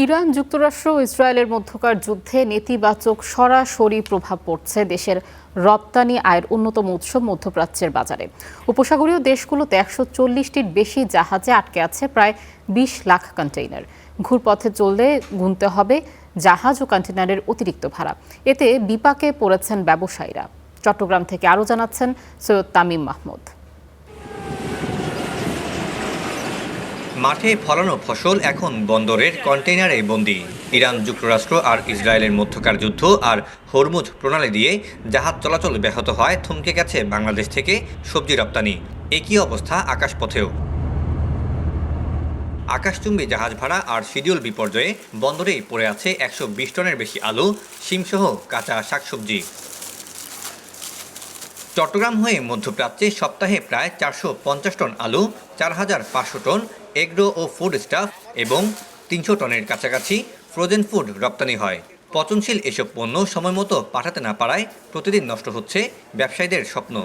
Iran, যুক্তরাষ্ট্র ও ইসরায়েলের মধ্যকার যুদ্ধে নেতিবাচক সরাসরি প্রভাব পড়ছে দেশের রপ্তানি আয়ের অন্যতম উৎস মধ্যপ্রাচ্যের বাজারে। উপসাগরীয় দেশগুলোতে ১৪০টির বেশি জাহাজে আটকে আছে প্রায় ২০ লাখ কন্টেইনার। ঘুরপথে চললে গুনতে হবে জাহাজ ও কন্টেইনারের অতিরিক্ত ভাড়া। এতে বিপাকে পড়েছেন ব্যবসায়ীরা। চট্টগ্রাম থেকে আরও জানাচ্ছেন সৈয়দ তামিম মাহমুদ। মাঠে ফলানো ফসল এখন বন্দরের কন্টেইনারে বন্দী। ইরান, যুক্তরাষ্ট্র আর ইসরায়েলের মধ্যকার যুদ্ধ আর হরমুজ প্রণালী দিয়ে জাহাজ চলাচল ব্যাহত হয়, থমকে গেছে বাংলাদেশ থেকে সবজি রপ্তানি। একই অবস্থা আকাশপথেও। আকাশচুম্বী জাহাজ ভাড়া আর শিডিউল বিপর্যয়ে বন্দরেই পড়ে আছে ১২০ টনের বেশি আলু, শিমসহ কাঁচা শাকসবজি। চট্টগ্রাম হয়ে মধ্যপ্রাচ্যে সপ্তাহে প্রায় ৪৫০ টন আলু, ৪৫০০ টন এগ্রো ও ফুড স্টাফ এবং ৩০০ টনের কাছাকাছি ফ্রোজেন ফুড রপ্তানি হয়। পচনশীল এসব পণ্য সময়মতো পাঠাতে না পারায় প্রতিদিন নষ্ট হচ্ছে ব্যবসায়ীদের স্বপ্ন।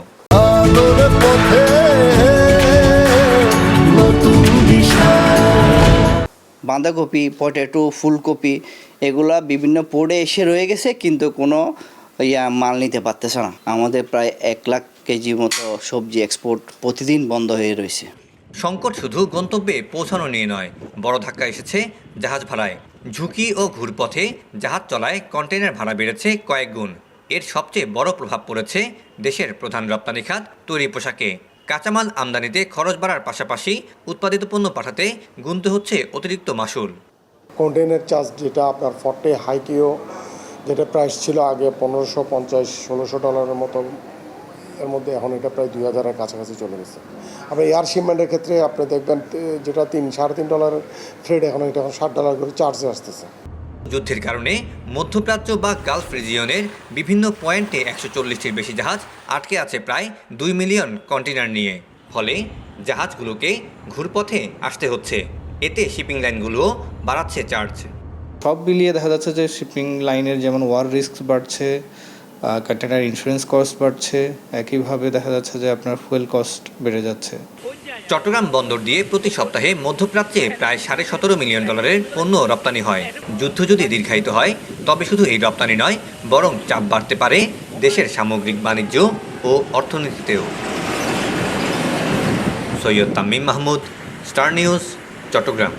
বাঁধাকপি, পটেটো, ফুলকপি এগুলা বিভিন্ন পোর্টে এসে রয়ে গেছে, কিন্তু কোনো মাল নিতে পারতেছে না। আমাদের প্রায় ১ লাখ কেজি মতো সবজি এক্সপোর্ট প্রতিদিন বন্ধ হয়ে রয়েছে। সংকট শুধু গন্তব্যে পৌঁছানো নিয়ে নয়, বড় ধাক্কা এসেছে জাহাজ ভাড়ায়। ঝুঁকি ও ঘুরপথে জাহাজ চলায় কন্টেইনার ভাড়া বেড়েছে কয়েক গুণ। এর সবচেয়ে বড় প্রভাব পড়েছে দেশের প্রধান রপ্তানি খাত তৈরি পোশাকে। কাঁচামাল আমদানিতে খরচ বাড়ার পাশাপাশি উৎপাদিত পণ্য পাঠাতে গুনতে হচ্ছে অতিরিক্ত মাসুল। কন্টেইনার চার্জ যেটা আপনার 40 হাইকিও, যেটা প্রাইস ছিল আগে ১৫৫০-১৬০০ ডলারের মতো, এর মধ্যে এখন এটা প্রায় ২০০০-এর কাছাকাছি চলে গেছে। আপনার এয়ার শিপমেন্টের ক্ষেত্রে আপনি দেখবেন যেটা $৩-৩.৫ ডলারের ফ্রেড, এখন এটা $৬০ করে চার্জে আসতেছে। যুদ্ধের কারণে মধ্যপ্রাচ্য বা গালফ রিজিয়নের বিভিন্ন পয়েন্টে ১৪০টির বেশি জাহাজ আটকে আছে প্রায় ২ মিলিয়ন কন্টেইনার নিয়ে। ফলে জাহাজগুলোকে ঘুরপথে আসতে হচ্ছে। এতে শিপিং লাইনগুলোও বাড়াচ্ছে চার্জ। সব মিলিয়ে দেখা যাচ্ছে যে শিপিং লাইনের যেমন ওয়ার রিস্ক বাড়ছে, কন্টেনার ইন্স্যুরেন্স কস্ট বাড়ছে, একইভাবে দেখা যাচ্ছে যে আপনার ফুয়েল কস্ট বেড়ে যাচ্ছে। চট্টগ্রাম বন্দর দিয়ে প্রতি সপ্তাহে মধ্যপ্রাচ্যে প্রায় $17.৫ মিলিয়ন পণ্য রপ্তানি হয়। যুদ্ধ যদি দীর্ঘায়িত হয়, তবে শুধু এই রপ্তানি নয়, বরং চাপ বাড়তে পারে দেশের সামগ্রিক বাণিজ্য ও অর্থনীতিতেও। Syed Tamim Mahmud, star news, Chittagong.